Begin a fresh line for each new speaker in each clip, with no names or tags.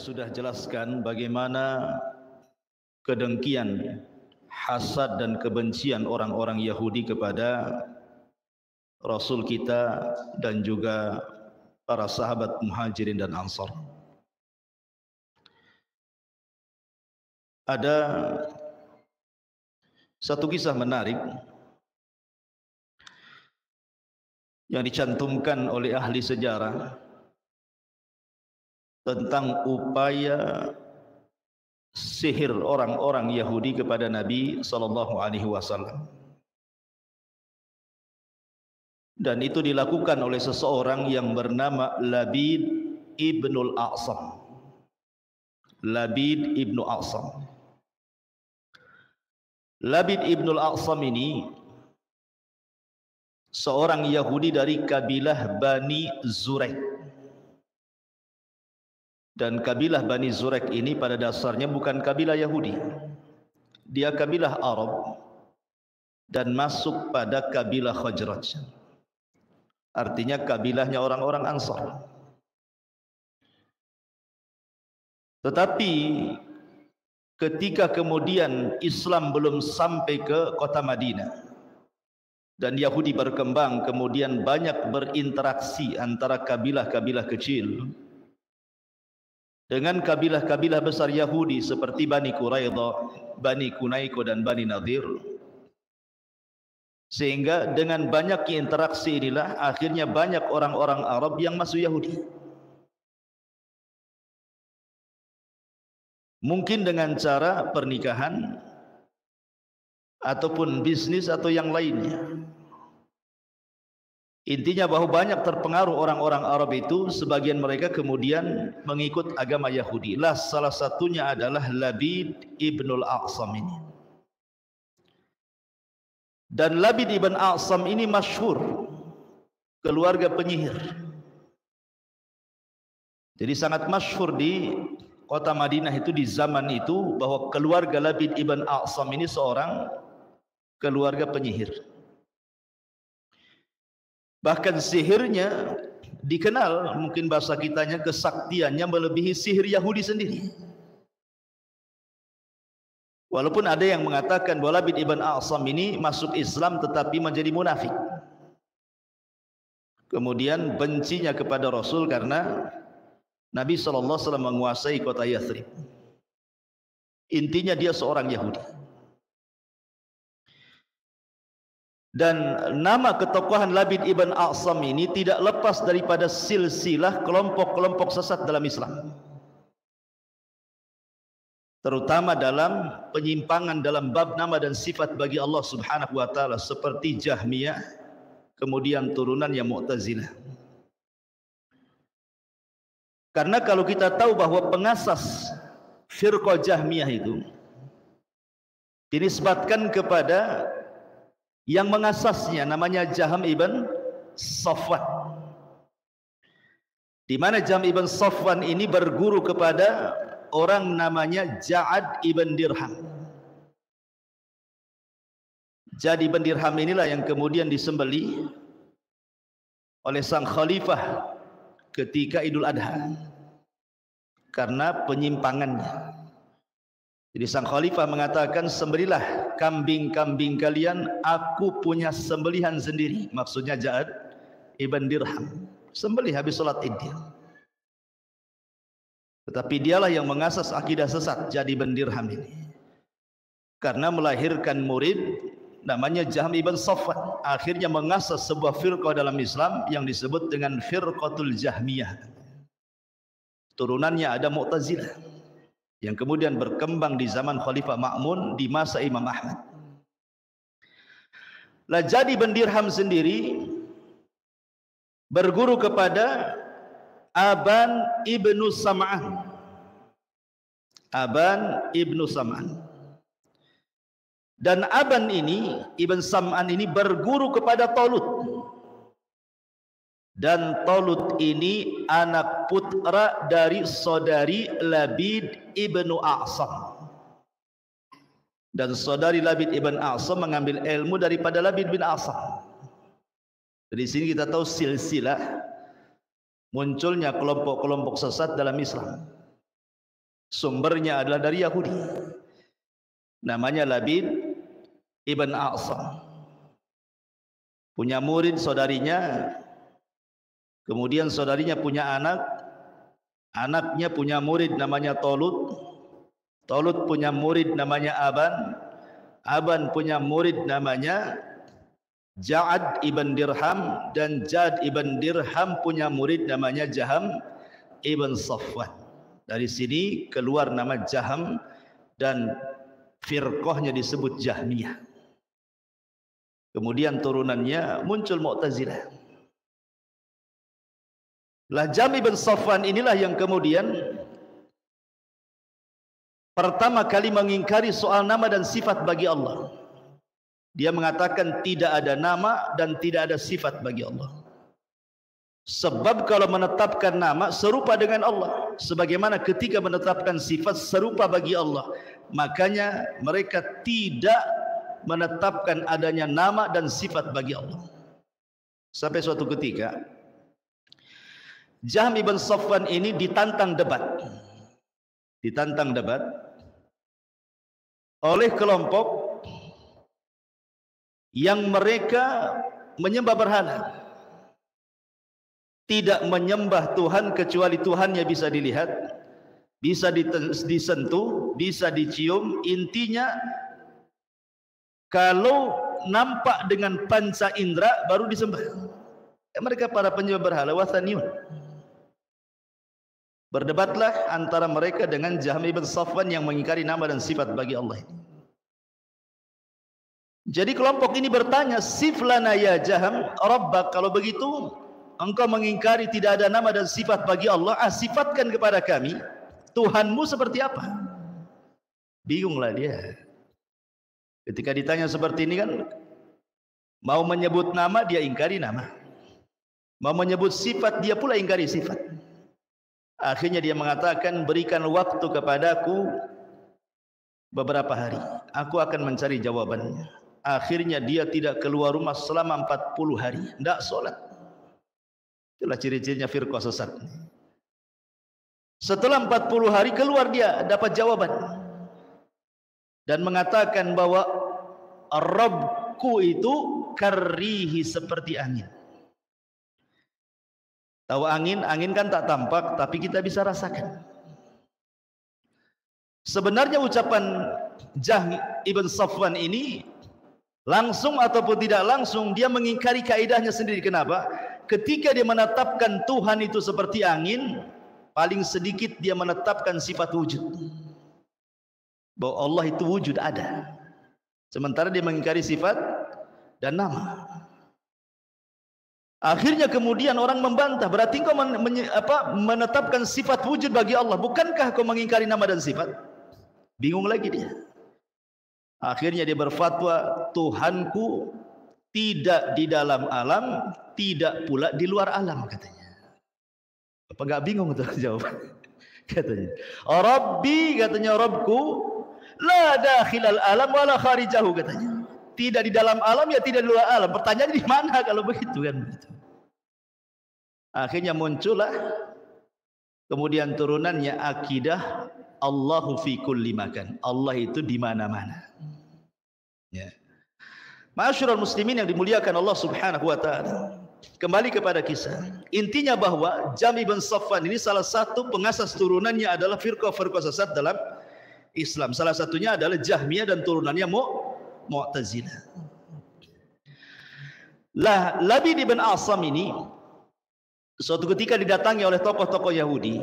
sudah jelaskan bagaimana kedengkian, hasad dan kebencian orang-orang Yahudi kepada Rasul kita dan juga para sahabat Muhajirin dan Ansar. Ada satu kisah menarik yang dicantumkan oleh ahli sejarah tentang upaya sihir orang-orang Yahudi kepada Nabi sallallahu alaihi wasallam. Dan itu dilakukan oleh seseorang yang bernama Labid ibnul A'sam. Labid ibnu A'sam. Labid ibnul A'sam ini seorang Yahudi dari kabilah Bani Zurek. Dan kabilah Bani Zurek ini pada dasarnya bukan kabilah Yahudi. Dia kabilah Arab dan masuk pada kabilah Khazraj. Artinya kabilahnya orang-orang Ansar. Tetapi ketika kemudian Islam belum sampai ke kota Madinah dan Yahudi berkembang, kemudian banyak berinteraksi antara kabilah-kabilah kecil dengan kabilah-kabilah besar Yahudi seperti Bani Quraidah, Bani Kunaiko dan Bani Nadir. Sehingga dengan banyak interaksi inilah akhirnya banyak orang-orang Arab yang masuk Yahudi. Mungkin dengan cara pernikahan ataupun bisnis atau yang lainnya. Intinya bahwa banyak terpengaruh orang-orang Arab itu, sebagian mereka kemudian mengikut agama Yahudi. Salah satunya adalah Labid ibnul A'sam ini. Dan Labid ibn A'sam ini masyhur keluarga penyihir. Jadi sangat masyhur di kota Madinah itu di zaman itu bahwa keluarga Labid ibn A'sam ini seorang keluarga penyihir. Bahkan sihirnya dikenal, mungkin bahasa kitanya kesaktiannya melebihi sihir Yahudi sendiri. Walaupun ada yang mengatakan bahwa Labid ibn A'sam ini masuk Islam tetapi menjadi munafik. Kemudian bencinya kepada Rasul karena Nabi SAW menguasai kota Yathrib. Intinya dia seorang Yahudi. Dan nama ketokohan Labid ibn A'sam ini tidak lepas daripada silsilah kelompok-kelompok sesat dalam Islam. Terutama dalam penyimpangan dalam bab nama dan sifat bagi Allah Subhanahu wa taala seperti Jahmiyah, kemudian turunannya Mu'tazilah. Karena kalau kita tahu bahwa pengasas firqah Jahmiyah itu dinisbatkan kepada yang mengasasnya, namanya Jahm ibn Safwan. Di mana Jahm ibn Safwan ini berguru kepada orang namanya Ja'ad ibn Dirham. Ja'ad ibn Dirham inilah yang kemudian disembelih oleh sang khalifah ketika Idul Adha karena penyimpangannya. Jadi sang khalifah mengatakan, sembelilah kambing-kambing kalian, aku punya sembelihan sendiri. Maksudnya Ja'ad ibn Dirham sembelih habis salat Id. Tetapi dialah yang mengasas akidah sesat Ja'ad ibn Dirham ini, karena melahirkan murid namanya Jahm ibn Safwan. Akhirnya mengasas sebuah firqah dalam Islam yang disebut dengan Firqatul Jahmiyah. Turunannya ada Mu'tazilah yang kemudian berkembang di zaman Khalifah Ma'mun di masa Imam Ahmad. Ja'ad ibn Dirham sendiri berguru kepada Aban ibnu Sam'an. Aban ibnu Sam'an. Dan Aban ini, Ibn Sam'an ini berguru kepada Talut. Dan Talut ini anak putra dari saudari Labid ibnu A'sam. Dan saudari Labid ibn A'sam mengambil ilmu daripada Labid bin A'sam. Dari sini kita tahu silsilah munculnya kelompok-kelompok sesat dalam Islam. Sumbernya adalah dari Yahudi. Namanya Labid ibn A'sam. Punya murid saudarinya, kemudian saudarinya punya anak, anaknya punya murid namanya Tolut, Tolut punya murid namanya Aban, Aban punya murid namanya Ja'ad ibn Dirham, dan Ja'ad ibn Dirham punya murid namanya Jaham ibn Safwan. Dari sini keluar nama Jaham dan firqahnya disebut Jahmiyah. Kemudian turunannya muncul Mu'tazilah. Lah Jaham ibn Safwan inilah yang kemudian pertama kali mengingkari soal nama dan sifat bagi Allah. Dia mengatakan tidak ada nama dan tidak ada sifat bagi Allah. Sebab kalau menetapkan nama serupa dengan Allah, sebagaimana ketika menetapkan sifat serupa bagi Allah, makanya mereka tidak menetapkan adanya nama dan sifat bagi Allah. Sampai suatu ketika Jaham ibn Safwan ini ditantang debat oleh kelompok yang mereka menyembah berhala, tidak menyembah Tuhan kecuali Tuhannya bisa dilihat, bisa disentuh, bisa dicium. Intinya kalau nampak dengan panca indera baru disembah. Mereka para penyembah berhala, wathaniyun. Berdebatlah antara mereka dengan Jaham ibn Safwan yang mengingkari nama dan sifat bagi Allah ini. Jadi kelompok ini bertanya, siflana ya Jaham rabbak, kalau begitu engkau mengingkari tidak ada nama dan sifat bagi Allah, sifatkan kepada kami Tuhanmu seperti apa. Bingunglah dia ketika ditanya seperti ini kan. Mau menyebut nama dia ingkari nama, mau menyebut sifat dia pula ingkari sifat. Akhirnya dia mengatakan, berikan waktu kepadaku beberapa hari, aku akan mencari jawabannya. Akhirnya dia tidak keluar rumah selama 40 hari, tidak sholat. Itulah ciri-cirinya firqah sesat. Setelah 40 hari keluar dia dapat jawaban dan mengatakan bahwa Rabbku itu karihi seperti angin. Tahu angin? Angin kan tak tampak, tapi kita bisa rasakan. Sebenarnya ucapan Jaham ibn Safwan ini langsung ataupun tidak langsung dia mengingkari kaidahnya sendiri. Kenapa? Ketika dia menetapkan Tuhan itu seperti angin, paling sedikit dia menetapkan sifat wujud, bahwa Allah itu wujud, ada. Sementara dia mengingkari sifat dan nama. Akhirnya kemudian orang membantah, berarti engkau menetapkan sifat wujud bagi Allah, bukankah kau mengingkari nama dan sifat? Bingung lagi dia. Akhirnya dia berfatwa, Tuhanku tidak di dalam alam, tidak pula di luar alam, katanya. Apa enggak bingung tuh jawaban? Katanya, Rabbi, katanya Rabbku, la dakhilal alam wala kharijahu, katanya. Tidak di dalam alam ya tidak di luar alam. Pertanyaannya di mana kalau begitu kan? Akhirnya muncullah kemudian turunannya akidah Allahu fi kulli makan. Allah itu di mana-mana. Ya. Ma'asyiral muslimin yang dimuliakan Allah Subhanahu wa taala. Kembali kepada kisah. Intinya bahwa Jaham ibn Safwan ini salah satu pengasas turunannya adalah firqah-firqah sesat dalam Islam. Salah satunya adalah Jahmiyah dan turunannya Mu'tazilah. Lah Labid ibn A'sam ini suatu ketika didatangi oleh tokoh-tokoh Yahudi,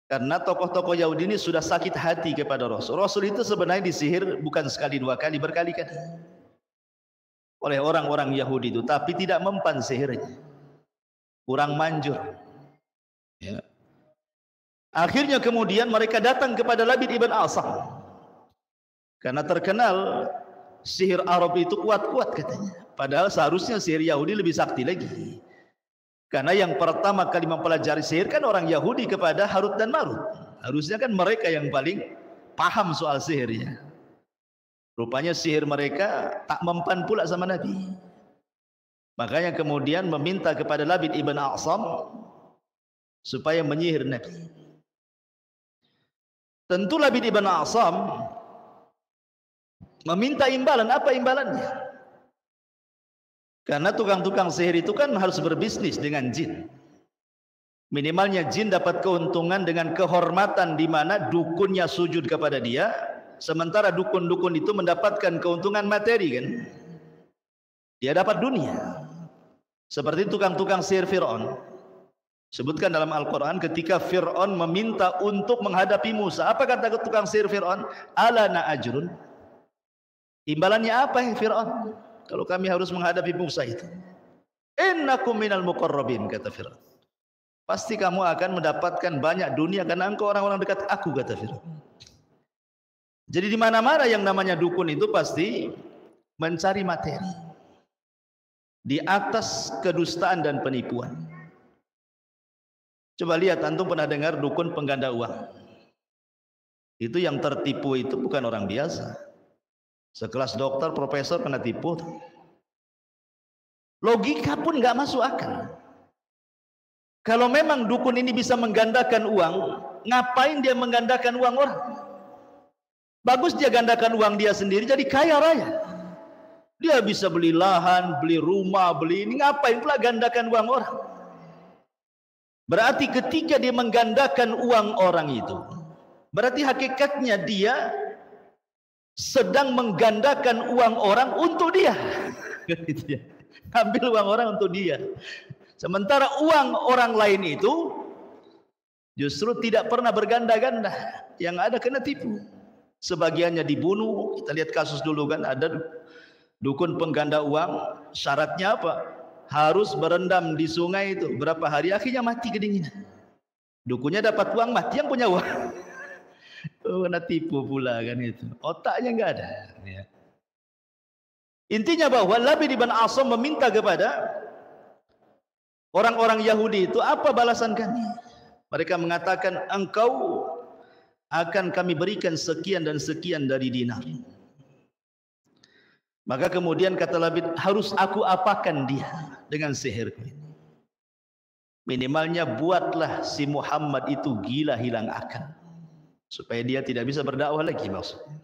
karena tokoh-tokoh Yahudi ini sudah sakit hati kepada Rasul. Rasul itu sebenarnya disihir bukan sekali dua kali, berkali-kali oleh orang-orang Yahudi itu, tapi tidak mempan sihirnya, kurang manjur. Ya. Akhirnya kemudian mereka datang kepada Labid ibn A'sam karena terkenal sihir Arab itu kuat-kuat katanya. Padahal seharusnya sihir Yahudi lebih sakti lagi. Karena yang pertama kali mempelajari sihir kan orang Yahudi kepada Harut dan Marut. Harusnya kan mereka yang paling paham soal sihirnya. Rupanya sihir mereka tak mempan pula sama Nabi. Makanya kemudian meminta kepada Labid ibn A'sam supaya menyihir Nabi. Tentu Labid ibn A'sam meminta imbalan. Apa imbalannya? Karena tukang-tukang sihir itu kan harus berbisnis dengan jin. Minimalnya jin dapat keuntungan dengan kehormatan di mana dukunnya sujud kepada dia, sementara dukun-dukun itu mendapatkan keuntungan materi kan. Dia dapat dunia. Seperti tukang-tukang sihir Fir'aun. Sebutkan dalam Al-Quran ketika Fir'aun meminta untuk menghadapi Musa. Apa kata tukang sihir Fir'aun? Alana ajrun. Imbalannya apa ya Fir'aun? Kalau kami harus menghadapi Musa itu. Innakum minal muqarrabin, kata Fir'aun. Pasti kamu akan mendapatkan banyak dunia karena engkau orang-orang dekat aku, kata Fir'aun. Jadi di mana-mana yang namanya dukun itu pasti mencari materi. Di atas kedustaan dan penipuan. Coba lihat, antum pernah dengar dukun pengganda uang? Itu yang tertipu itu bukan orang biasa. Sekelas dokter, profesor kena tipu. Logika pun nggak masuk akal. Kalau memang dukun ini bisa menggandakan uang, ngapain dia menggandakan uang orang? Bagus dia gandakan uang dia sendiri jadi kaya raya. Dia bisa beli lahan, beli rumah, beli ini, ngapain pula gandakan uang orang? Berarti ketika dia menggandakan uang orang itu, berarti hakikatnya dia sedang menggandakan uang orang untuk dia. Ambil uang orang untuk dia. Sementara uang orang lain itu justru tidak pernah berganda-ganda. Yang ada kena tipu. Sebagiannya dibunuh. Kita lihat kasus dulu kan, ada dukun pengganda uang. Syaratnya apa? Harus berendam di sungai itu berapa hari, akhirnya mati kedinginan. Dukunnya dapat uang, mati yang punya uang. Kena tipu pula kan itu. Otaknya nggak ada. Ya. Intinya bahwa Labid ibn A'sam meminta kepada orang-orang Yahudi itu, apa balasan kami? Mereka mengatakan, engkau akan kami berikan sekian dan sekian dari dinar. Maka kemudian kata Labid, harus aku apakan dia dengan sihirku ini? Minimalnya buatlah si Muhammad itu gila hilang akal, supaya dia tidak bisa berdakwah lagi maksudnya.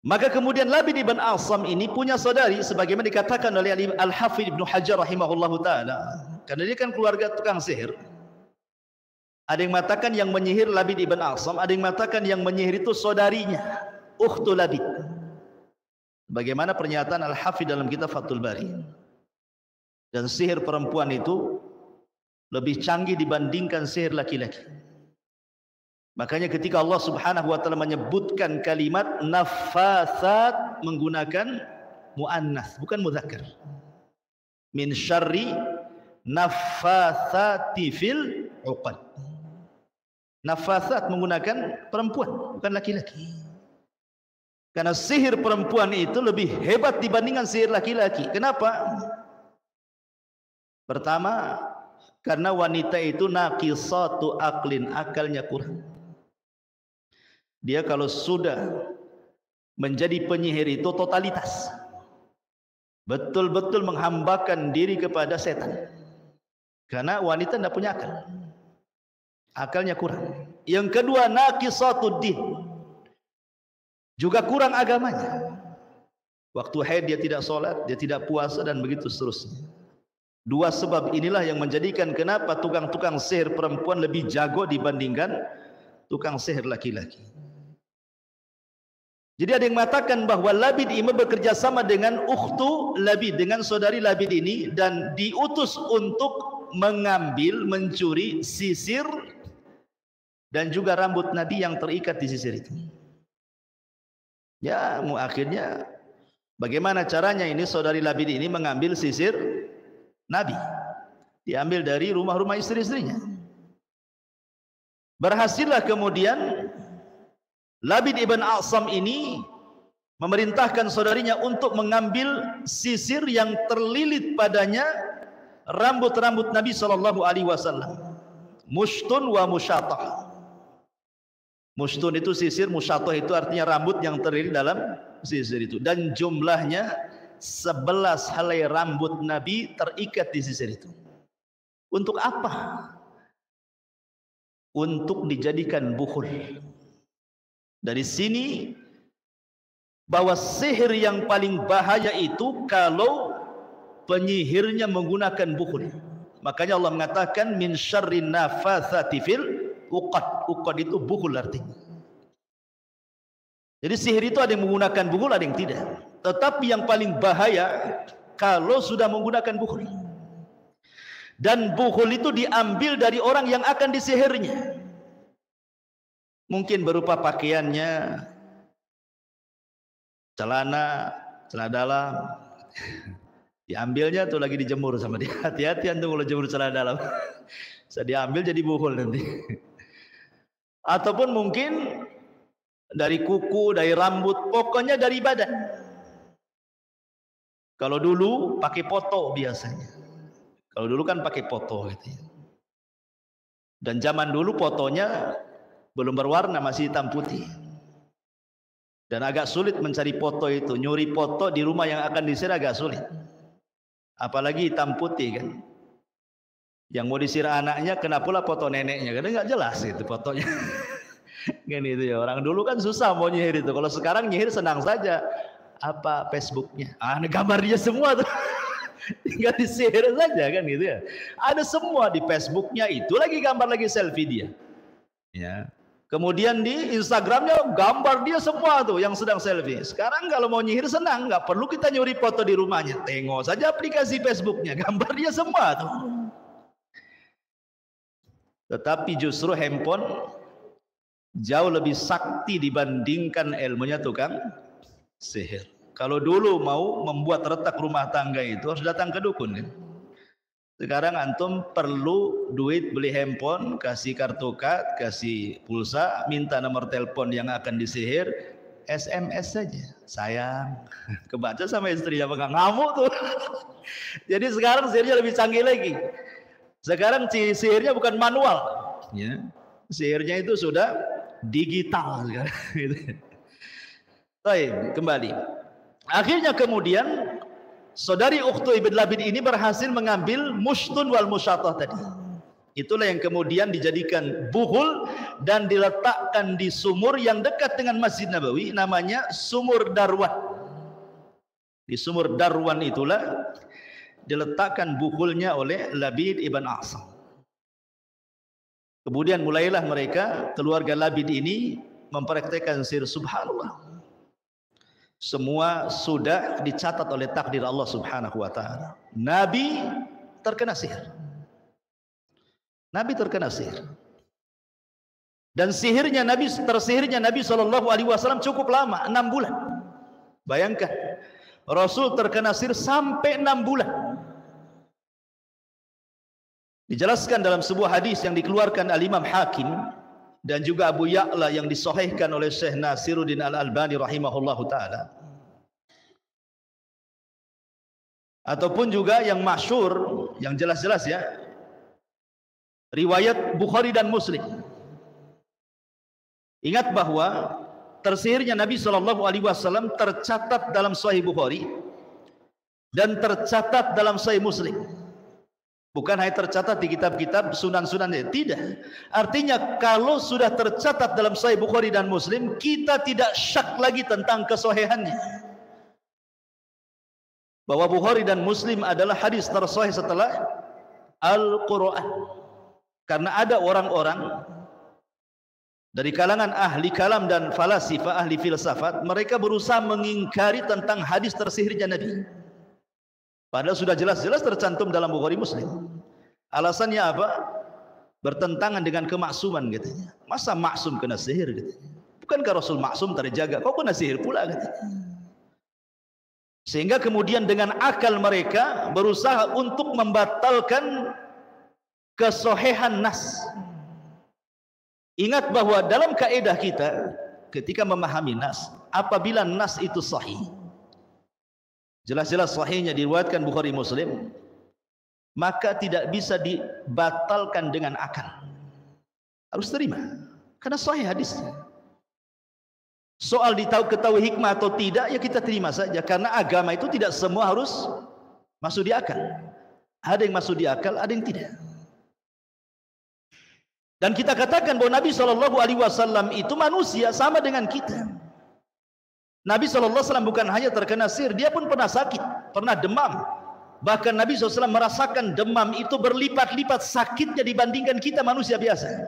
Maka kemudian Labid ibn A'sam ini punya saudari, sebagaimana dikatakan oleh Al-Hafidh Ibnu Hajar rahimahullahu ta'ala. Karena dia kan keluarga tukang sihir. Ada yang mengatakan yang menyihir Labid ibn A'sam, ada yang mengatakan yang menyihir itu saudarinya, ukhtu Labid. Bagaimana pernyataan Al-Hafidh dalam kitab Fathul Bari. Dan sihir perempuan itu lebih canggih dibandingkan sihir laki-laki. Makanya ketika Allah Subhanahu wa taala menyebutkan kalimat naffatsat menggunakan muannats bukan mudzakkar. Min syarri naffatsati fil 'uqad. Naffatsat menggunakan perempuan bukan laki-laki. Karena sihir perempuan itu lebih hebat dibandingkan sihir laki-laki. Kenapa? Pertama, karena wanita itu naqisatu aqlin, akalnya kurang. Dia kalau sudah menjadi penyihir itu totalitas, betul-betul menghambakan diri kepada setan. Karena wanita tidak punya akal, akalnya kurang. Yang kedua, naqisatuddin, juga kurang agamanya. Waktu haid dia tidak sholat, dia tidak puasa, dan begitu seterusnya. Dua sebab inilah yang menjadikan kenapa tukang-tukang sihir perempuan lebih jago dibandingkan tukang sihir laki-laki. Jadi ada yang mengatakan bahwa Labid ini bekerja sama dengan ukhtu Labid, dengan saudari Labid ini, dan diutus untuk mengambil, mencuri sisir dan juga rambut Nabi yang terikat di sisir itu. Ya, akhirnya bagaimana caranya ini saudari Labid ini mengambil sisir Nabi? Diambil dari rumah-rumah istri-istrinya. Berhasillah kemudian Labid ibn A'sam ini memerintahkan saudarinya untuk mengambil sisir yang terlilit padanya rambut-rambut Nabi SAW. Mushtun wa musyatah. Mushtun itu sisir, musyatah itu artinya rambut yang terlilit dalam sisir itu. Dan jumlahnya 11 helai rambut Nabi terikat di sisir itu. Untuk apa? untuk dijadikan bukhul. Dari sini bahwa sihir yang paling bahaya itu kalau penyihirnya menggunakan bukhul. Makanya Allah mengatakan min syarrin nafatsati fil uqad. Uqad itu bukhul artinya. Jadi sihir itu ada yang menggunakan bukhul, ada yang tidak. Tetapi yang paling bahaya kalau sudah menggunakan bukhul. Dan bukhul itu diambil dari orang yang akan disihirnya. Mungkin berupa pakaiannya, celana dalam. Diambilnya tuh lagi dijemur sama dia. Hati-hati antum kalau jemur celana dalam. Bisa diambil jadi bukhul nanti. Ataupun mungkin dari kuku, dari rambut, pokoknya dari badan. Kalau dulu pakai foto biasanya. Kalau dulu kan pakai foto gitu. Dan zaman dulu fotonya belum berwarna, masih hitam putih. Dan agak sulit mencari foto itu. Nyuri foto di rumah yang akan disihir agak sulit. Apalagi hitam putih kan. Yang mau disihir anaknya, kena pula foto neneknya. Karena nggak jelas itu fotonya. Kan itu ya. Orang dulu kan susah mau nyihir itu. Kalau sekarang nyihir senang saja. Apa Facebooknya? Gambar dia semua tuh. Tinggal disihir saja kan gitu ya. Ada semua di Facebooknya, itu lagi gambar lagi selfie dia. Ya. Kemudian di Instagramnya gambar dia semua tuh yang sedang selfie. Sekarang kalau mau nyihir senang, nggak perlu kita nyuri foto di rumahnya. Tengok saja aplikasi Facebooknya, gambar dia semua tuh. Tetapi justru handphone jauh lebih sakti dibandingkan ilmunya tukang sihir. Kalau dulu mau membuat retak rumah tangga itu harus datang ke dukun kan? Sekarang antum perlu duit beli handphone, kasih kartu kad, kasih pulsa, minta nomor telepon yang akan disihir, SMS saja. Sayang, kebaca sama istrinya ngamuk tuh. Jadi sekarang sihirnya lebih canggih lagi. Sekarang sihirnya bukan manual, ya. Sihirnya itu sudah digital sekarang. Baik, kembali. Akhirnya kemudian saudari Ukhtu ibn Labid ini berhasil mengambil mushtun wal musyatah tadi. Itulah yang kemudian dijadikan bukhul dan diletakkan di sumur yang dekat dengan Masjid Nabawi, namanya Sumur Darwan. Di Sumur Darwan itulah diletakkan bukhulnya oleh Labid ibn A'sam. Kemudian mulailah mereka, keluarga Labid ini mempraktekkan sihir. Subhanallah. Semua sudah dicatat oleh takdir Allah Subhanahu wa taala. Nabi terkena sihir. Nabi terkena sihir. Dan tersihirnya Nabi SAW cukup lama, 6 bulan. Bayangkan, Rasul terkena sihir sampai 6 bulan. Dijelaskan dalam sebuah hadis yang dikeluarkan Al-Imam Hakim dan juga Abu Ya'la yang disahihkan oleh Syekh Nasiruddin Al-Albani rahimahullahu ta'ala. Ataupun juga yang masyhur, yang jelas-jelas ya, riwayat Bukhari dan Muslim. Ingat bahwa tersihirnya Nabi SAW tercatat dalam Sahih Bukhari dan tercatat dalam Sahih Muslim. Bukan hanya tercatat di kitab-kitab sunan-sunan, tidak. Artinya kalau sudah tercatat dalam Sahih Bukhari dan Muslim, kita tidak syak lagi tentang kesahihannya. Bahwa Bukhari dan Muslim adalah hadis tersahih setelah Al-Quran. Karena ada orang-orang dari kalangan ahli kalam dan falasifah, ahli filsafat, mereka berusaha mengingkari tentang hadis tersihirnya Nabi. Padahal sudah jelas-jelas tercantum dalam Bukhari Muslim. Alasannya apa? Bertentangan dengan kemaksuman katanya. Masa maksum kena sihir katanya? Bukankah Rasul maksum terjaga? Kok kena sihir pula katanya? Sehingga kemudian dengan akal mereka berusaha untuk membatalkan kesohihan nas. Ingat bahwa dalam kaidah kita ketika memahami nas, apabila nas itu sahih, jelas-jelas sahihnya diriwayatkan Bukhari Muslim, maka tidak bisa dibatalkan dengan akal. Harus terima karena sahih hadisnya. Soal ketahui hikmah atau tidak, ya kita terima saja, karena agama itu tidak semua harus masuk di akal. Ada yang masuk di akal, ada yang tidak. Dan kita katakan bahwa Nabi SAW itu manusia sama dengan kita. Nabi SAW bukan hanya terkena sihir, dia pun pernah sakit, pernah demam. Bahkan Nabi SAW merasakan demam itu berlipat-lipat sakitnya dibandingkan kita manusia biasa.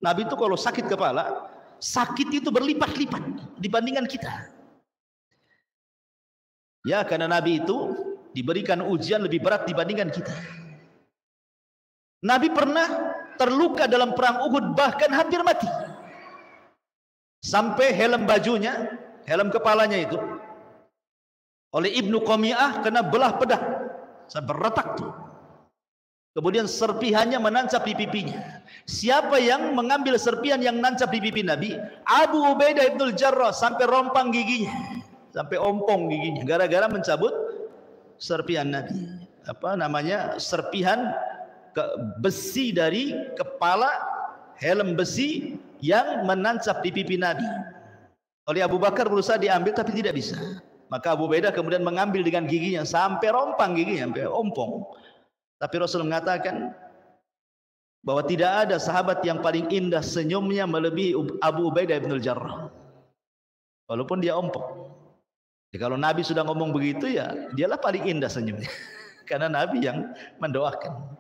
Nabi itu kalau sakit kepala, sakit itu berlipat-lipat dibandingkan kita. Ya, karena Nabi itu diberikan ujian lebih berat dibandingkan kita. Nabi pernah terluka dalam perang Uhud, bahkan hampir mati. Sampai helm bajunya, helm kepalanya itu oleh Ibnu Qami'ah kena belah pedang sampai retak tuh. Kemudian serpihannya menancap di pipinya. Siapa yang mengambil serpihan yang nancap di pipi Nabi? Abu Ubaidah ibnul Jarrah, sampai rompang giginya, sampai ompong giginya, gara-gara mencabut serpihan Nabi. Apa namanya? Serpihan besi dari kepala, helm besi yang menancap di pipi Nabi. Oleh Abu Bakar berusaha diambil tapi tidak bisa. Maka Abu Ubaidah kemudian mengambil dengan giginya sampai rompang giginya, sampai ompong. Tapi Rasul mengatakan bahwa tidak ada sahabat yang paling indah senyumnya melebihi Abu Ubaidah bin Jarrah, walaupun dia ompong. Ya, kalau Nabi sudah ngomong begitu, ya dialah paling indah senyumnya. Karena Nabi yang mendoakan.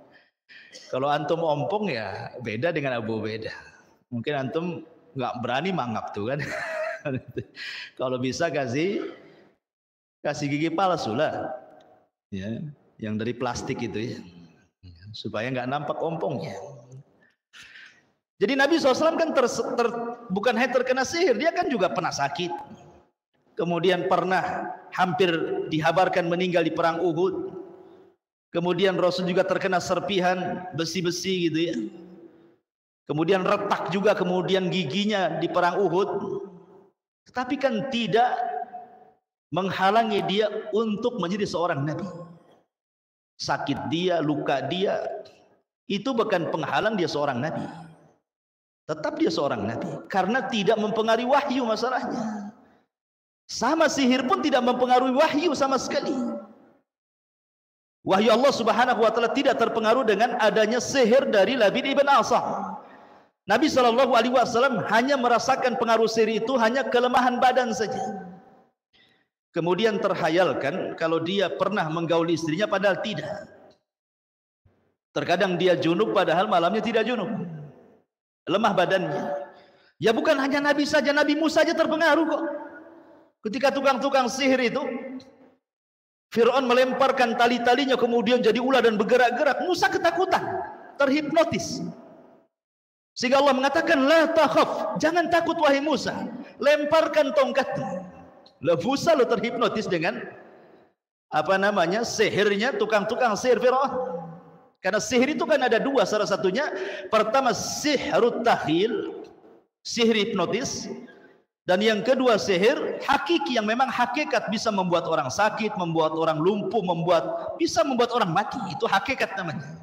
Kalau antum ompong, ya beda dengan Abu Ubaidah. Mungkin antum nggak berani mangap tuh kan. Kalau bisa kasih gigi palsu lah, ya, yang dari plastik itu ya, supaya nggak nampak ompongnya. Jadi Nabi SAW kan bukan hanya terkena sihir, dia kan juga pernah sakit. Kemudian pernah hampir dihabarkan meninggal di perang Uhud. Kemudian Rasul juga terkena serpihan besi-besi gitu ya. Kemudian retak juga kemudian giginya di perang Uhud. Tetapi kan tidak menghalangi dia untuk menjadi seorang nabi. Sakit dia, luka dia, itu bukan penghalang dia seorang nabi. Tetap dia seorang nabi karena tidak mempengaruhi wahyu masalahnya. Sama sihir pun tidak mempengaruhi wahyu sama sekali. Wahyu Allah Subhanahu wa taala tidak terpengaruh dengan adanya sihir dari Labid ibn Asam. Nabi SAW hanya merasakan pengaruh sihir itu hanya kelemahan badan saja. Kemudian terhayalkan kalau dia pernah menggauli istrinya padahal tidak. Terkadang dia junub padahal malamnya tidak junub. Lemah badannya. Ya bukan hanya Nabi saja, Nabi Musa saja terpengaruh kok. Ketika tukang-tukang sihir itu, Fir'aun melemparkan tali-talinya kemudian jadi ular dan bergerak-gerak, Musa ketakutan, terhipnotis. Sehingga Allah mengatakan, la takhaf, jangan takut wahai Musa, lemparkan tongkatmu. Lah Musa lo terhipnotis dengan apa namanya? Sihirnya tukang-tukang sihir Fir'aun. Karena sihir itu kan ada dua, salah satunya pertama sihrut takhil, sihir hipnotis, dan yang kedua sihir hakiki yang memang hakikat bisa membuat orang sakit, membuat orang lumpuh, bisa membuat orang mati. Itu hakikat namanya.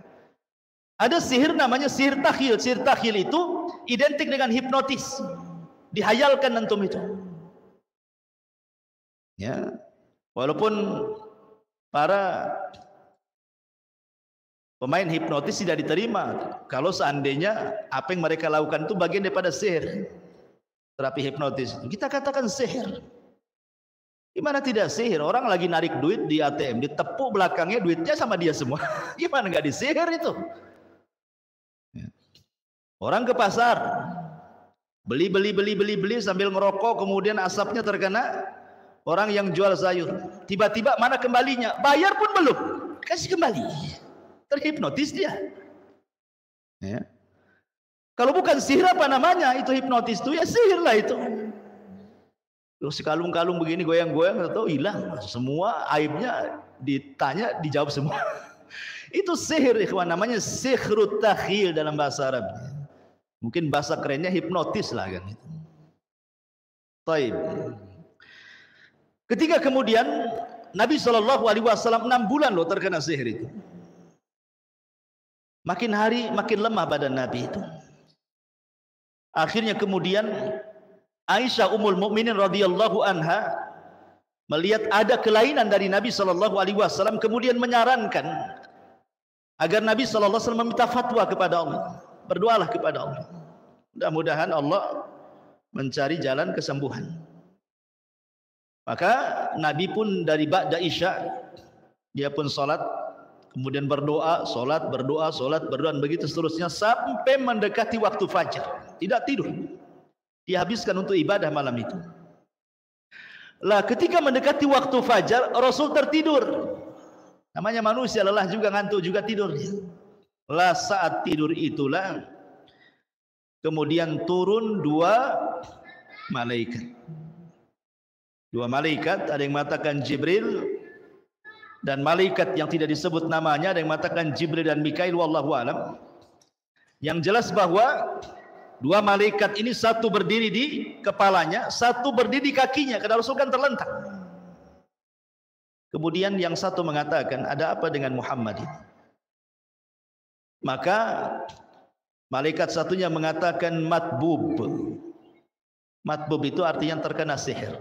Ada sihir namanya sihir takhil. Sihir takhil itu identik dengan hipnotis. Dihayalkan antum itu. Ya. Walaupun para pemain hipnotis tidak diterima kalau seandainya apa yang mereka lakukan itu bagian daripada sihir. Terapi hipnotis. Kita katakan sihir. Gimana tidak sihir? Orang lagi narik duit di ATM, ditepuk belakangnya duitnya sama dia semua. Gimana nggak disihir itu? Orang ke pasar, beli sambil ngerokok, kemudian asapnya terkena orang yang jual sayur. Tiba-tiba mana kembalinya? Bayar pun belum, kasih kembali. Terhipnotis dia. Ya. Kalau bukan sihir apa namanya? Itu hipnotis itu ya sihir lah itu. Terus kalung-kalung begini goyang-goyang atau hilang, semua aibnya ditanya dijawab semua. Itu sihir ikhwan, namanya sihrut takhil dalam bahasa Arab. Mungkin bahasa kerennya hipnotis lah kan itu. Taib. Ketika kemudian Nabi SAW 6 bulan loh terkena sihir itu. Makin hari makin lemah badan Nabi itu. Akhirnya kemudian Aisyah Ummul Mukminin radhiyallahu anha melihat ada kelainan dari Nabi SAW, kemudian menyarankan agar Nabi SAW meminta fatwa kepada Allah. berdoalah kepada Allah. Mudah-mudahan Allah mencari jalan kesembuhan. Maka Nabi pun dari ba'da isya dia pun salat, kemudian berdoa, salat, berdoa, salat, berdoa, dan begitu seterusnya sampai mendekati waktu fajar. Tidak tidur. Dihabiskan untuk ibadah malam itu. Lah ketika mendekati waktu fajar, Rasul tertidur. Namanya manusia, lelah juga, ngantuk juga, tidur. Lah saat tidur itulah kemudian turun dua malaikat. Dua malaikat, ada yang mengatakan Jibril, dan malaikat yang tidak disebut namanya, ada yang mengatakan Jibril dan Mikail, wallahu alam. Yang jelas bahwa dua malaikat ini, satu berdiri di kepalanya, satu berdiri di kakinya, karena Rasul kan terlentang. Kemudian yang satu mengatakan, ada apa dengan Muhammad ini? Maka malaikat satunya mengatakan matbub. Matbub itu artinya terkena sihir.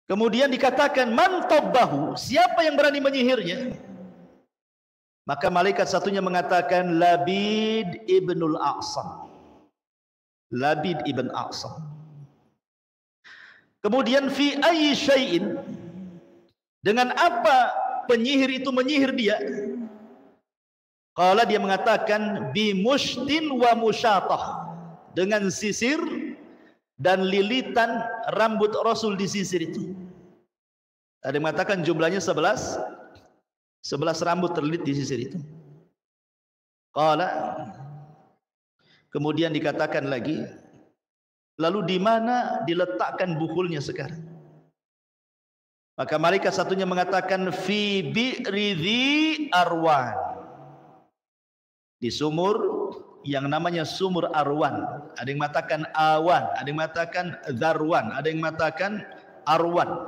Kemudian dikatakan man tabbahu, siapa yang berani menyihirnya? Maka malaikat satunya mengatakan Labid ibnul A'sam. Labid ibn A'sam. Kemudian fi ayyi syai'in, dengan apa penyihir itu menyihir dia? Qala, dia mengatakan bi mushtin wa musyatah, dengan sisir dan lilitan rambut Rasul di sisir itu. Ada yang mengatakan jumlahnya 11 rambut terlilit di sisir itu. Qala, kemudian dikatakan lagi, lalu di mana diletakkan bukulnya sekarang? Maka malaikat satunya mengatakan fi bi'ridhi arwan, di sumur yang namanya sumur Arwan. Ada yang mengatakan awan, ada yang mengatakan zarwan, ada yang mengatakan arwan.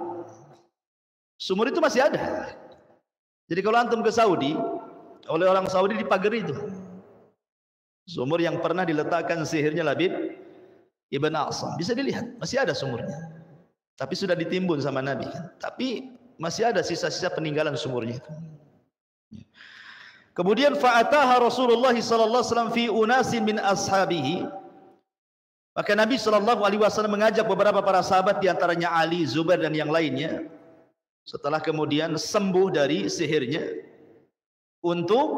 Sumur itu masih ada. Jadi kalau antum ke Saudi, oleh orang Saudi dipagar itu sumur yang pernah diletakkan sihirnya Labid ibn A'sam, bisa dilihat, masih ada sumurnya. Tapi sudah ditimbun sama Nabi, tapi masih ada sisa-sisa peninggalan sumurnya itu. Kemudian fa'ataha Rasulullah sallallahu alaihi wasallam fi unasin min ashabihi. Maka Nabi sallallahu alaihi wasallam mengajak beberapa para sahabat, di antaranya Ali, Zubair dan yang lainnya, setelah kemudian sembuh dari sihirnya, untuk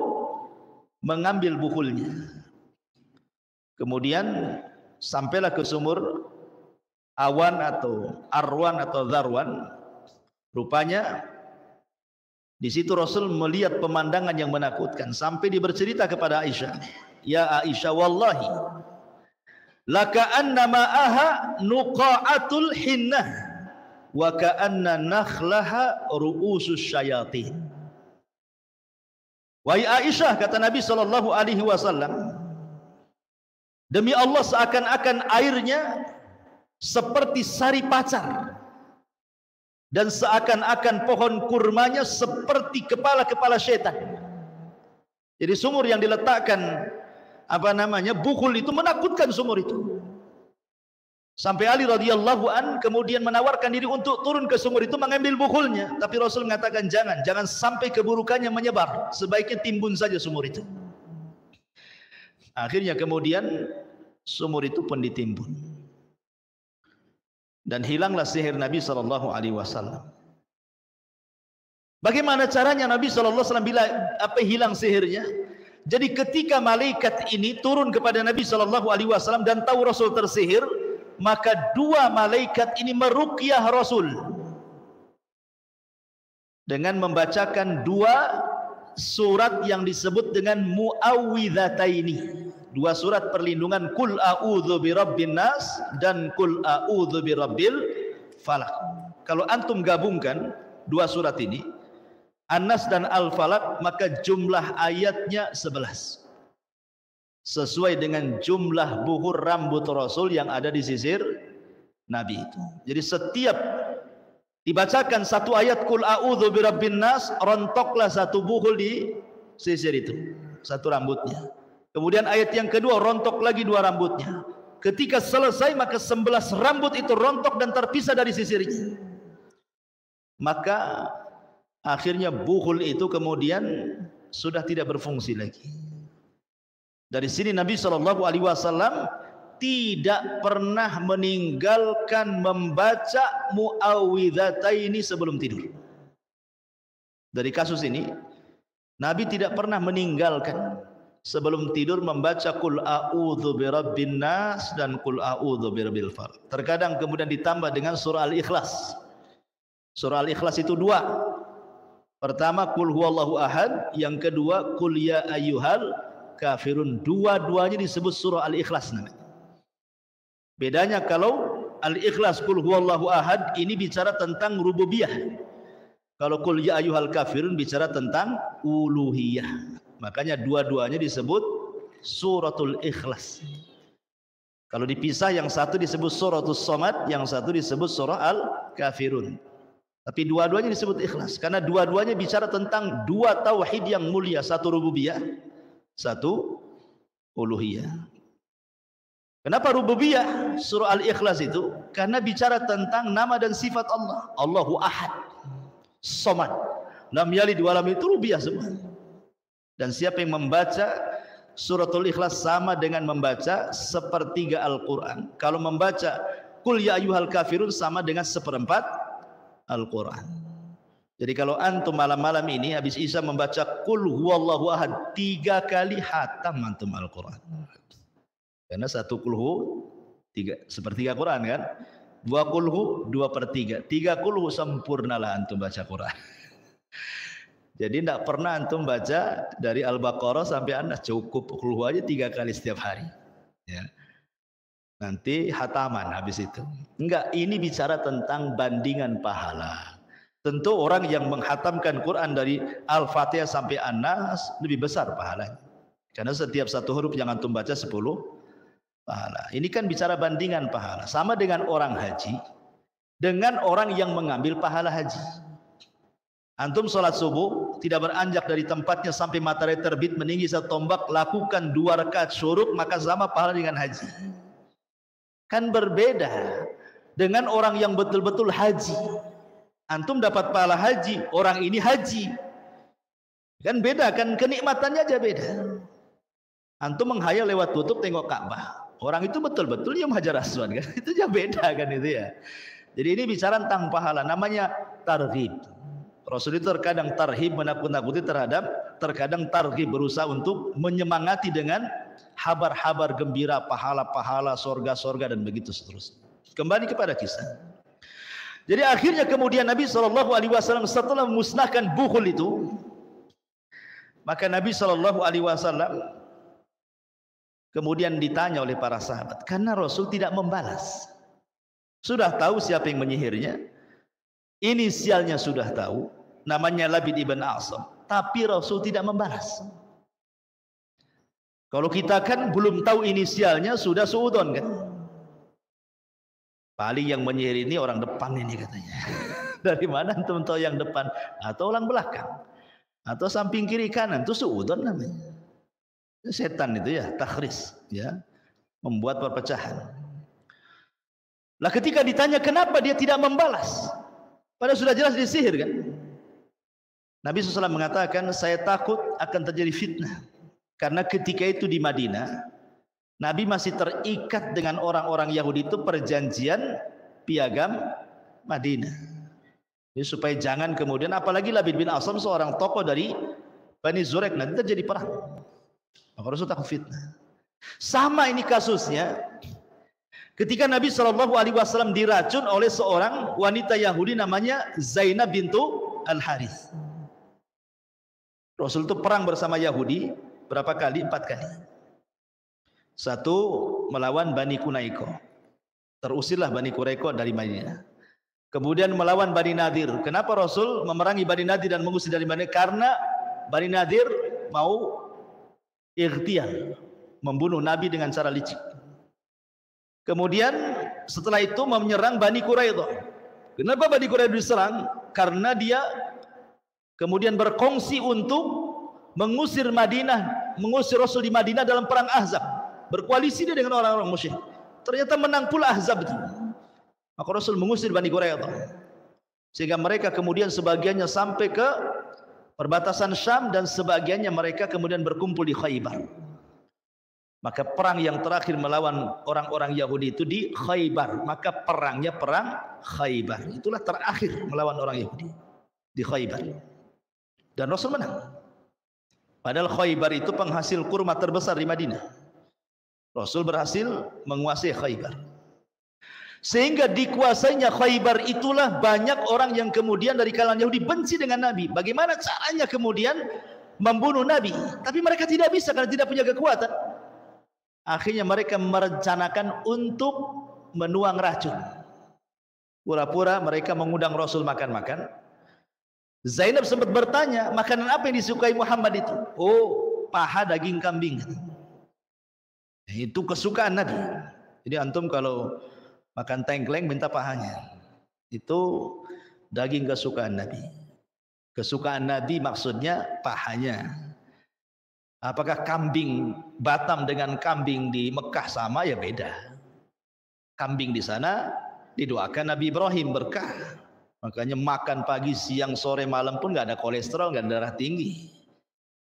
mengambil bukulnya. Kemudian sampailah ke sumur awan atau arwan atau zarwan. Rupanya di situ Rasul melihat pemandangan yang menakutkan, sampai dia bercerita kepada Aisyah, ya Aisyah, wallahi laka anna ma'aha nuqa'atul hinnah wa ka'anna nakhlaha ru'usus syayatin. Wahai Aisyah, kata Nabi sallallahu alaihi wasallam, demi Allah seakan-akan airnya seperti sari pacar, dan seakan-akan pohon kurmanya seperti kepala-kepala setan. Jadi sumur yang diletakkan bukul itu menakutkan, sumur itu. Sampai Ali radhiyallahu an kemudian menawarkan diri untuk turun ke sumur itu mengambil bukulnya, tapi Rasul mengatakan jangan sampai keburukannya menyebar, sebaiknya timbun saja sumur itu. Akhirnya kemudian sumur itu pun ditimbun, dan hilanglah sihir Nabi sallallahu alaihi wasallam. Bagaimana caranya Nabi sallallahu alaihi wasallam bila hilang sihirnya? Jadi ketika malaikat ini turun kepada Nabi sallallahu alaihi wasallam dan tahu Rasul tersihir, maka dua malaikat ini meruqyah Rasul dengan membacakan dua surat yang disebut dengan muawwidhataini. Dua surat perlindungan, Qul a'udzu birabbin nas dan Qul a'udzu birabbil falaq. Kalau antum gabungkan dua surat ini, An-Nas dan Al-Falaq, maka jumlah ayatnya 11. Sesuai dengan jumlah buhur rambut Rasul yang ada di sisir Nabi itu. Jadi setiap dibacakan satu ayat Qul a'udzu birabbin nas, rontoklah satu buhul di sisir itu, satu rambutnya. Kemudian ayat yang kedua, rontok lagi dua rambutnya. Ketika selesai, maka 11 rambut itu rontok dan terpisah dari sisirnya. Maka akhirnya buhul itu kemudian sudah tidak berfungsi lagi. Dari sini Nabi SAW tidak pernah meninggalkan membaca muawwidhataini sebelum tidur. Dari kasus ini Nabi tidak pernah meninggalkan sebelum tidur membaca qul a'udzu birabbin nas dan qul a'udzu birabbil falaq. Terkadang kemudian ditambah dengan surah Al-Ikhlas. Surah Al-Ikhlas itu dua. Pertama qul huwallahu ahad, yang kedua qul ya ayyuhal kafirun. Dua-duanya disebut surah Al-Ikhlas namanya. Bedanya kalau Al-Ikhlas qul huwallahu ahad ini bicara tentang rububiyah. Kalau qul ya ayyuhal kafirun bicara tentang uluhiyah. Makanya dua-duanya disebut suratul Ikhlas. Kalau dipisah, yang satu disebut suratul Somad, yang satu disebut surah Al-Kafirun. Tapi dua-duanya disebut Ikhlas karena dua-duanya bicara tentang dua tauhid yang mulia, satu rububiyah, satu uluhiyah. Kenapa rububiyah surah Al-Ikhlas itu? Karena bicara tentang nama dan sifat Allah. Allahu Ahad, Somad, lam yalid wa lam yulad, itu rububiyah semua. Dan siapa yang membaca suratul Ikhlas sama dengan membaca sepertiga Al-Quran. Kalau membaca qul ya ayyuhal kafirun sama dengan seperempat Al-Quran. Jadi kalau antum malam-malam ini habis Isya membaca qul huwallahu ahad 3 kali, hatam antum Al-Quran. Karena satu kulhu sepertiga Quran kan, dua kulhu 2/3, 3 kulhu sempurnalah antum baca Quran. Jadi tidak pernah antum baca dari Al-Baqarah sampai An-Nas, cukup kulhu aja 3 kali setiap hari. Ya. Nanti hataman habis itu. Enggak, ini bicara tentang bandingan pahala. Tentu orang yang menghatamkan Quran dari Al-Fatihah sampai An-Nas lebih besar pahalanya. Karena setiap satu huruf yang antum baca 10 pahala. Ini kan bicara bandingan pahala. Sama dengan orang haji dengan orang yang mengambil pahala haji. Antum sholat subuh tidak beranjak dari tempatnya sampai matahari terbit meninggi satu tombak, lakukan 2 rakaat syuruk, maka sama pahala dengan haji. Kan berbeda dengan orang yang betul-betul haji. Antum dapat pahala haji, orang ini haji. Kan beda kan, kenikmatannya aja beda. Antum menghayal lewat tutup tengok Ka'bah. Orang itu betul-betul yang Hajar Aswad kan. Itu aja beda kan itu ya. Jadi ini bicara tentang pahala, namanya targhib. Rasul itu terkadang tarhib menakut-nakuti terkadang targhib berusaha untuk menyemangati dengan habar-habar gembira, pahala-pahala, sorga-sorga dan begitu seterusnya. Kembali kepada kisah. Jadi akhirnya kemudian Nabi SAW setelah memusnahkan bukhul itu, maka Nabi SAW kemudian ditanya oleh para sahabat, karena Rasul tidak membalas. Sudah tahu siapa yang menyihirnya, inisialnya sudah tahu, namanya Labid ibn A'sam, tapi Rasul tidak membalas. Kalau kita kan belum tahu inisialnya sudah suudon kan. Paling yang menyihir ini orang depan ini katanya. Dari mana antum tahu yang depan? Atau orang belakang? Atau samping kiri kanan? Itu suudon namanya. Setan itu ya, takhris ya, membuat perpecahan. Lah ketika ditanya kenapa dia tidak membalas, padahal sudah jelas disihir kan. Nabi SAW mengatakan, saya takut akan terjadi fitnah. Karena ketika itu di Madinah, Nabi masih terikat dengan orang-orang Yahudi itu perjanjian piagam Madinah. Jadi supaya jangan kemudian, apalagi Labid bin A'sam seorang tokoh dari Bani Zurek, nanti terjadi perang. Maka Rasul takut fitnah. Sama ini kasusnya ketika Nabi SAW diracun oleh seorang wanita Yahudi namanya Zainab bintu Al-Harith. Rasul itu perang bersama Yahudi berapa kali? 4 kali. Satu, melawan Bani Kunaiko. Terusirlah Bani Kunaiko dari Madinah. Kemudian melawan Bani Nadir. Kenapa Rasul memerangi Bani Nadir dan mengusir dari Madinah? Karena Bani Nadir mau ightial, membunuh Nabi dengan cara licik. Kemudian setelah itu menyerang Bani Quraidah. Kenapa Bani Quraidah diserang? Karena dia kemudian berkongsi untuk mengusir Madinah, mengusir Rasul di Madinah dalam perang Ahzab. Berkoalisi dia dengan orang-orang musyrik. Ternyata menang pula Ahzab itu. Maka Rasul mengusir Bani Quraidah. Sehingga mereka kemudian sebagiannya sampai ke perbatasan Syam dan sebagiannya mereka kemudian berkumpul di Khaybar. Maka perang yang terakhir melawan orang-orang Yahudi itu di Khaybar. Maka perangnya perang Khaybar. Itulah terakhir melawan orang Yahudi di Khaybar. Dan Rasul menang. Padahal Khaybar itu penghasil kurma terbesar di Madinah. Rasul berhasil menguasai Khaybar. Sehingga dikuasainya Khaybar itulah banyak orang yang kemudian dari kalangan Yahudi benci dengan Nabi. Bagaimana caranya kemudian membunuh Nabi? Tapi mereka tidak bisa karena tidak punya kekuatan. Akhirnya mereka merencanakan untuk menuang racun. Pura-pura mereka mengundang Rasul makan-makan. Zainab sempat bertanya, makanan apa yang disukai Muhammad itu? Oh, paha daging kambing. Itu kesukaan Nabi. Jadi antum kalau makan tengkleng minta pahanya. Itu daging kesukaan Nabi. Kesukaan Nabi maksudnya pahanya. Apakah kambing Batam dengan kambing di Mekah sama? Ya beda. Kambing di sana didoakan Nabi Ibrahim berkah. Makanya makan pagi, siang, sore, malam pun nggak ada kolesterol, nggak ada darah tinggi.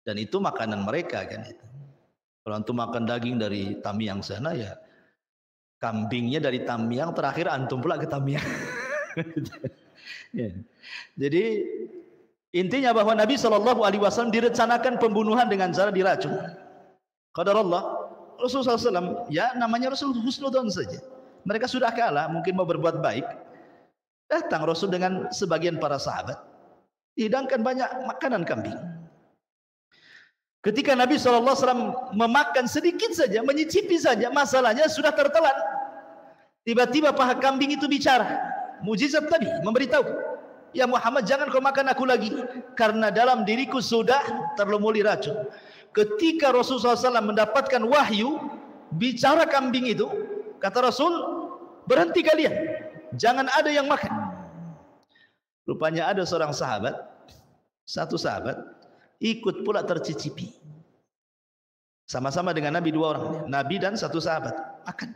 Dan itu makanan mereka kan itu. Kalau antum makan daging dari Tamiang sana ya kambingnya dari Tamiang, terakhir antum pula ke Tamiang. Ya. Jadi intinya bahwa Nabi SAW direncanakan pembunuhan dengan cara diracun. Qadarullah, Rasulullah SAW, ya namanya Rasul husnudzon saja. Mereka sudah kalah, mungkin mau berbuat baik. Datang Rasul dengan sebagian para sahabat, dihidangkan banyak makanan kambing. Ketika Nabi SAW memakan sedikit saja, menyicipi saja, masalahnya sudah tertelan. Tiba-tiba paha kambing itu bicara. Mujizat Nabi memberitahu, ya Muhammad, jangan kau makan aku lagi, karena dalam diriku sudah terlumuri racun. Ketika Rasulullah SAW mendapatkan wahyu bicara kambing itu, kata Rasul, berhenti kalian, jangan ada yang makan. Rupanya ada seorang sahabat, satu sahabat ikut pula tercicipi. Sama-sama dengan Nabi, dua orang, Nabi dan satu sahabat makan.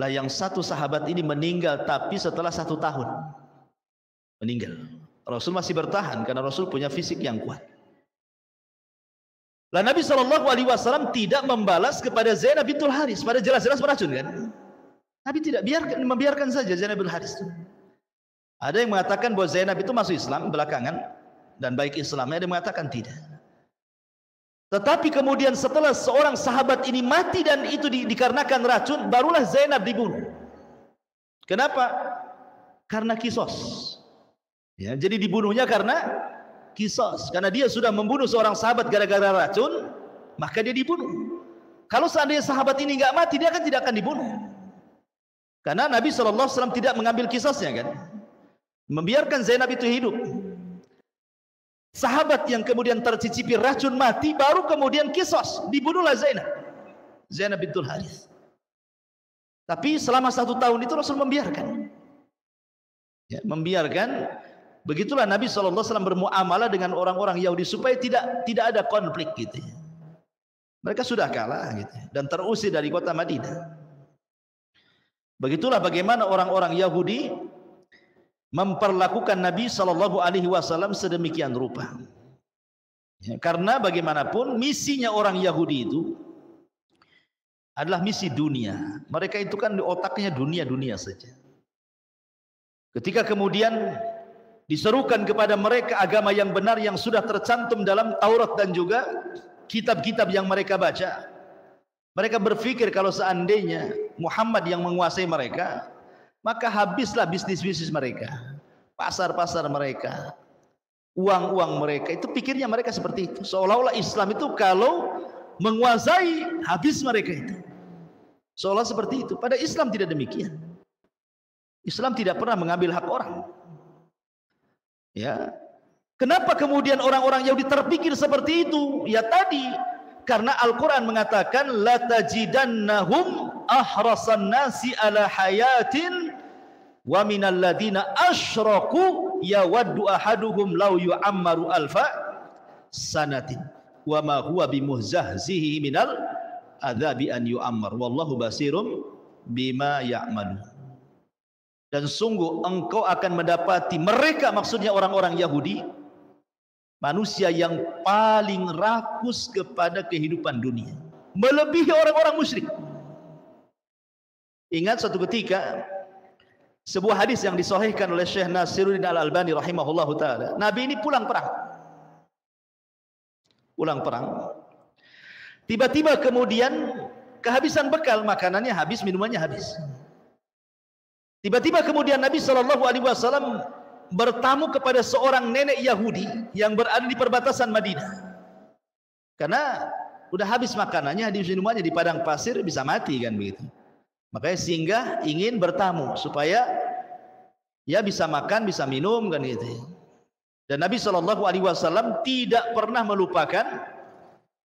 Lah yang satu sahabat ini meninggal, tapi setelah 1 tahun meninggal. Rasul masih bertahan karena Rasul punya fisik yang kuat. Lah Nabi SAW tidak membalas kepada Zainab bintul Haris, pada jelas-jelas beracun kan. Nabi tidak membiarkan saja Zainab bintul Haris. Ada yang mengatakan bahwa Zainab itu masuk Islam belakangan dan baik Islamnya, ada yang mengatakan tidak. Tetapi kemudian setelah seorang sahabat ini mati dan itu dikarenakan racun, barulah Zainab dibunuh. Kenapa? Karena kisos. Ya, jadi dibunuhnya karena kisos. Karena dia sudah membunuh seorang sahabat gara-gara racun, maka dia dibunuh. Kalau seandainya sahabat ini nggak mati, dia kan tidak akan dibunuh. Karena Nabi SAW tidak mengambil kisosnya kan, membiarkan Zainab itu hidup. Sahabat yang kemudian tercicipi racun mati, baru kemudian kisos, dibunuhlah Zainab bintul Haris. Tapi selama 1 tahun itu Rasul membiarkan, ya, membiarkan. Begitulah Nabi SAW bermuamalah dengan orang-orang Yahudi supaya tidak ada konflik gitu. Mereka sudah kalah gitu, dan terusir dari kota Madinah. Begitulah bagaimana orang-orang Yahudi memperlakukan Nabi SAW sedemikian rupa. Ya, karena bagaimanapun misinya orang Yahudi itu adalah misi dunia. Mereka itu kan di otaknya dunia-dunia saja. Ketika kemudian diserukan kepada mereka agama yang benar yang sudah tercantum dalam Taurat dan juga kitab-kitab yang mereka baca, mereka berpikir kalau seandainya Muhammad yang menguasai mereka, maka habislah bisnis-bisnis mereka, pasar-pasar mereka, uang-uang mereka. Itu pikirnya mereka seperti itu. Seolah-olah Islam itu kalau menguasai, habis mereka itu. Seolah seperti itu. Pada Islam tidak demikian. Islam tidak pernah mengambil hak orang. Ya. Kenapa kemudian orang-orang Yahudi terpikir seperti itu? Ya tadi, karena Al-Quran mengatakan la tajidannahum ahrasan nasi ala hayatin wa minal ladina asyraku yawaddu ahaduhum law yu'ammaru alfa sanatin wa ma huwa bimuhzahzihi minal adzabi an yu'ammar wallahu basirum bima ya'malun. Dan sungguh engkau akan mendapati mereka, maksudnya orang-orang Yahudi, manusia yang paling rakus kepada kehidupan dunia, melebihi orang-orang musyrik. Ingat suatu ketika sebuah hadis yang disahihkan oleh Syekh Nasiruddin Al-Albani rahimahullahu taala. Nabi ini pulang perang. Tiba-tiba kemudian kehabisan bekal, makanannya habis, minumannya habis. Tiba-tiba kemudian Nabi SAW bertamu kepada seorang nenek Yahudi yang berada di perbatasan Madinah. Karena udah habis makanannya, habis minumannya, di padang pasir bisa mati kan begitu. Makanya singgah ingin bertamu supaya ya bisa makan, bisa minum kan gitu. Dan Nabi SAW tidak pernah melupakan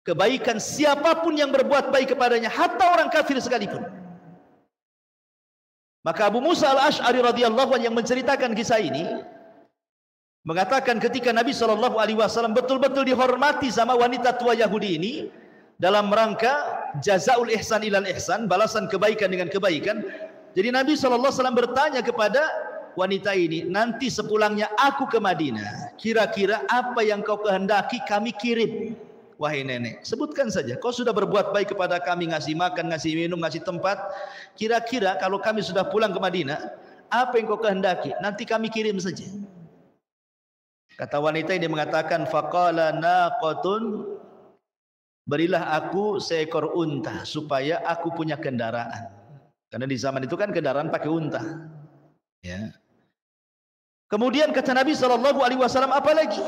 kebaikan siapapun yang berbuat baik kepadanya, hatta orang kafir sekalipun. Maka Abu Musa Al-Asy'ari radhiyallahu anhu yang menceritakan kisah ini mengatakan ketika Nabi SAW betul-betul dihormati sama wanita tua Yahudi ini dalam rangka jazaul ihsan ilal ihsan, balasan kebaikan dengan kebaikan. Jadi Nabi SAW bertanya kepada wanita ini, nanti sepulangnya aku ke Madinah, kira-kira apa yang kau kehendaki kami kirim. Wahai nenek, sebutkan saja, kau sudah berbuat baik kepada kami, ngasih makan, ngasih minum, ngasih tempat. Kira-kira kalau kami sudah pulang ke Madinah, apa yang kau kehendaki, nanti kami kirim saja. Kata wanita ini mengatakan, faqala naqatun, berilah aku seekor unta supaya aku punya kendaraan. Karena di zaman itu kan kendaraan pakai unta. Ya. Kemudian kata Nabi SAW, apa lagi?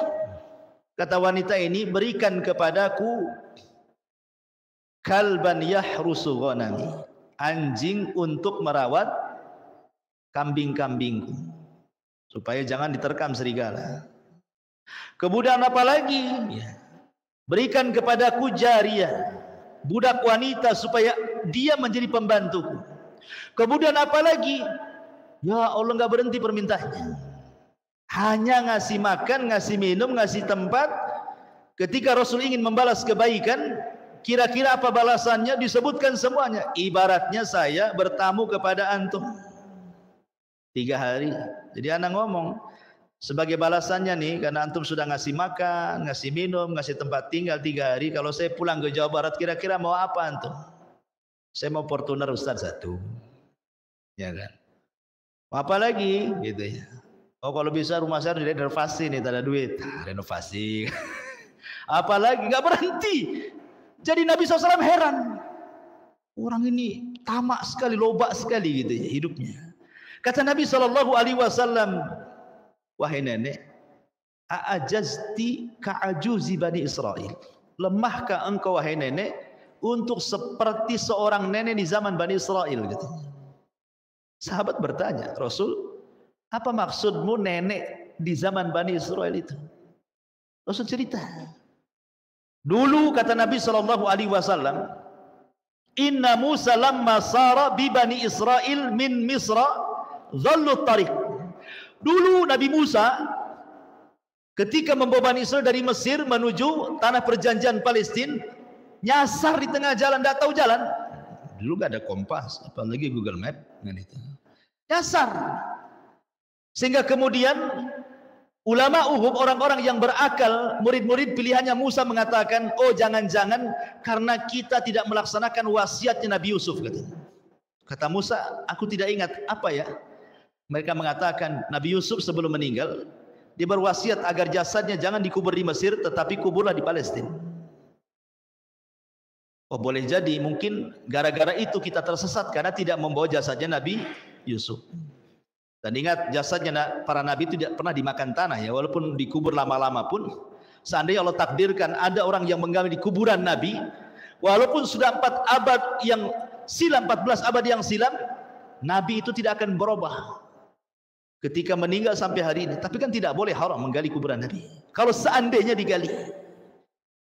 Kata wanita ini, berikan kepadaku kalban yahrusu ghanami, anjing untuk merawat kambing-kambingku supaya jangan diterkam serigala. Kemudian apa lagi? Ya. Berikan kepadaku jariyah, budak wanita supaya dia menjadi pembantuku. Kemudian apa lagi? Ya Allah, enggak berhenti permintaannya. Hanya ngasih makan, ngasih minum, ngasih tempat. Ketika Rasul ingin membalas kebaikan, kira-kira apa balasannya? Disebutkan semuanya. Ibaratnya saya bertamu kepada antum 3 hari. Jadi anak ngomong, sebagai balasannya nih, karena antum sudah ngasih makan, ngasih minum, ngasih tempat tinggal 3 hari. Kalau saya pulang ke Jawa Barat, kira-kira mau apa antum? Saya mau Fortuner Ustaz 1. Ya kan? Apa lagi? Gitu ya. Oh kalau bisa rumah saya renovasi nih, tak ada duit. Renovasi. Apalagi nggak berhenti. Jadi Nabi SAW heran. Orang ini tamak sekali, lobak sekali gitu ya hidupnya. Kata Nabi SAW, wahai nenek, a'ajazti ka'ajuzi Bani Israel. Lemahkah engkau wahai nenek untuk seperti seorang nenek di zaman Bani Israel gitu. Sahabat bertanya, Rasul, apa maksudmu nenek di zaman Bani Israel itu? Rasul cerita. Dulu kata Nabi SAW, Inna Musa lamma sara bi Bani Israel min Misra dhallu tariq. Dulu Nabi Musa ketika membawa Bani Israel dari Mesir menuju tanah perjanjian Palestina, nyasar di tengah jalan, tidak tahu jalan. Dulu gak ada kompas, apalagi Google Map. Nyasar. Sehingga kemudian ulama orang-orang yang berakal, murid-murid pilihannya Musa mengatakan, oh jangan-jangan karena kita tidak melaksanakan wasiatnya Nabi Yusuf. Kata Musa, aku tidak ingat apa ya. Mereka mengatakan Nabi Yusuf sebelum meninggal, dia berwasiat agar jasadnya jangan dikubur di Mesir, tetapi kuburlah di Palestina. Oh boleh jadi mungkin gara-gara itu kita tersesat karena tidak membawa jasadnya Nabi Yusuf. Dan ingat jasadnya para nabi itu tidak pernah dimakan tanah ya, walaupun dikubur lama-lama pun. Seandainya Allah takdirkan ada orang yang menggali di kuburan nabi, walaupun sudah 4 abad yang silam, 14 abad yang silam, nabi itu tidak akan berubah ketika meninggal sampai hari ini. Tapi kan tidak boleh haram menggali kuburan nabi. Kalau seandainya digali,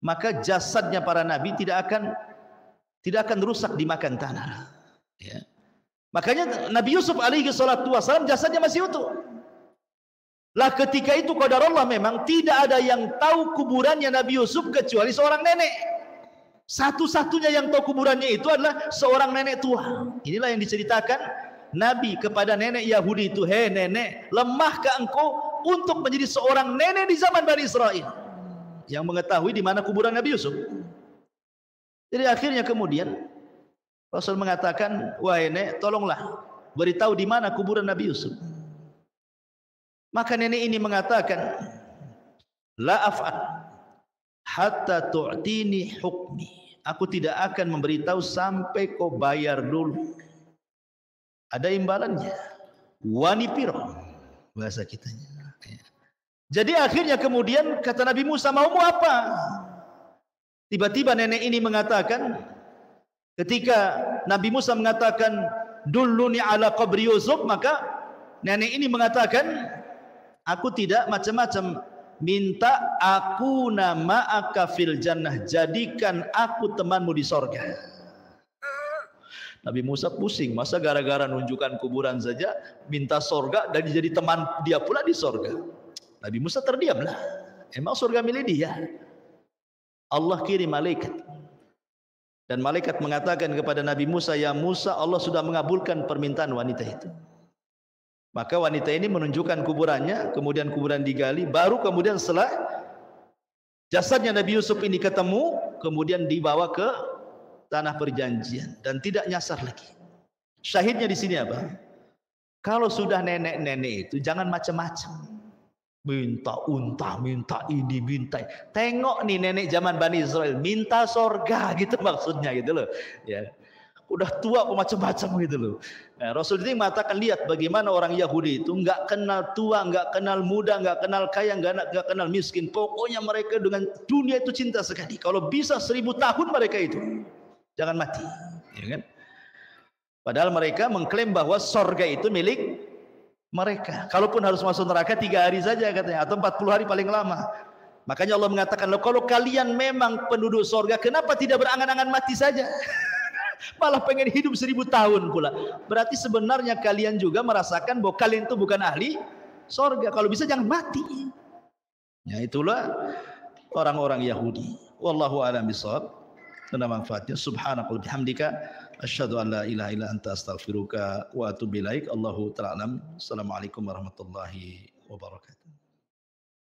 maka jasadnya para nabi tidak akan rusak dimakan tanah ya. Makanya Nabi Yusuf alaihi salatu wasallam jasadnya masih utuh. Lah ketika itu qadar Allah memang tidak ada yang tahu kuburannya Nabi Yusuf kecuali seorang nenek. Satu-satunya yang tahu kuburannya itu adalah seorang nenek tua. Inilah yang diceritakan Nabi kepada nenek Yahudi itu, "Hei nenek, lemahkah engkau untuk menjadi seorang nenek di zaman Bani Israel?" yang mengetahui di mana kuburan Nabi Yusuf. Jadi akhirnya kemudian Rasul mengatakan, wahai nenek, tolonglah beritahu di mana kuburan Nabi Yusuf. Maka nenek ini mengatakan, la af'al hatta tu'tini hukmi. Aku tidak akan memberitahu sampai kau bayar dulu. Ada imbalannya. Wani piro bahasa kitanya. Jadi akhirnya kemudian kata Nabi Musa, maumu apa? Tiba-tiba nenek ini mengatakan, ketika Nabi Musa mengatakan dulluni ala qabri Yusuf, maka nenek ini mengatakan, aku tidak macam-macam, minta aku nama akafil jannah, jadikan aku temanmu di sorga. Nabi Musa pusing, masa gara-gara nunjukkan kuburan saja minta sorga dan jadi teman dia pula di sorga. Nabi Musa terdiamlah. Emang surga milik dia. Allah kirim malaikat, dan malaikat mengatakan kepada Nabi Musa, ya Musa, Allah sudah mengabulkan permintaan wanita itu. Maka wanita ini menunjukkan kuburannya, kemudian kuburan digali, baru kemudian setelah jasadnya Nabi Yusuf ini ketemu, kemudian dibawa ke tanah perjanjian dan tidak nyasar lagi. Syahidnya di sini apa? Kalau sudah nenek-nenek itu jangan macam-macam. Minta unta, minta ini, minta. Tengok nih nenek zaman Bani Israel, minta sorga gitu maksudnya gitu loh. Ya. Udah tua kok macam-macam gitu loh. Nah, Rasul ini mengatakan, lihat bagaimana orang Yahudi itu nggak kenal tua, nggak kenal muda, nggak kenal kaya, nggak kenal miskin. Pokoknya mereka dengan dunia itu cinta sekali. Kalau bisa 1000 tahun mereka itu jangan mati, ya kan? Padahal mereka mengklaim bahwa sorga itu milik mereka. Kalaupun harus masuk neraka 3 hari saja katanya, atau 40 hari paling lama. Makanya Allah mengatakan, kalau kalian memang penduduk sorga, kenapa tidak berangan-angan mati saja? Malah pengen hidup 1000 tahun pula. Berarti sebenarnya kalian juga merasakan bahwa kalian itu bukan ahli sorga. Kalau bisa jangan mati. Ya itulah orang-orang Yahudi. Wallahu a'lam bishawab. Dan manfaatnya subhanakallahumma bihamdika asyhadu an la ilaha illa anta astaghfiruka wa atubu ilaik. Allahu ta'ala alam. Assalamualaikum warahmatullahi wabarakatuh.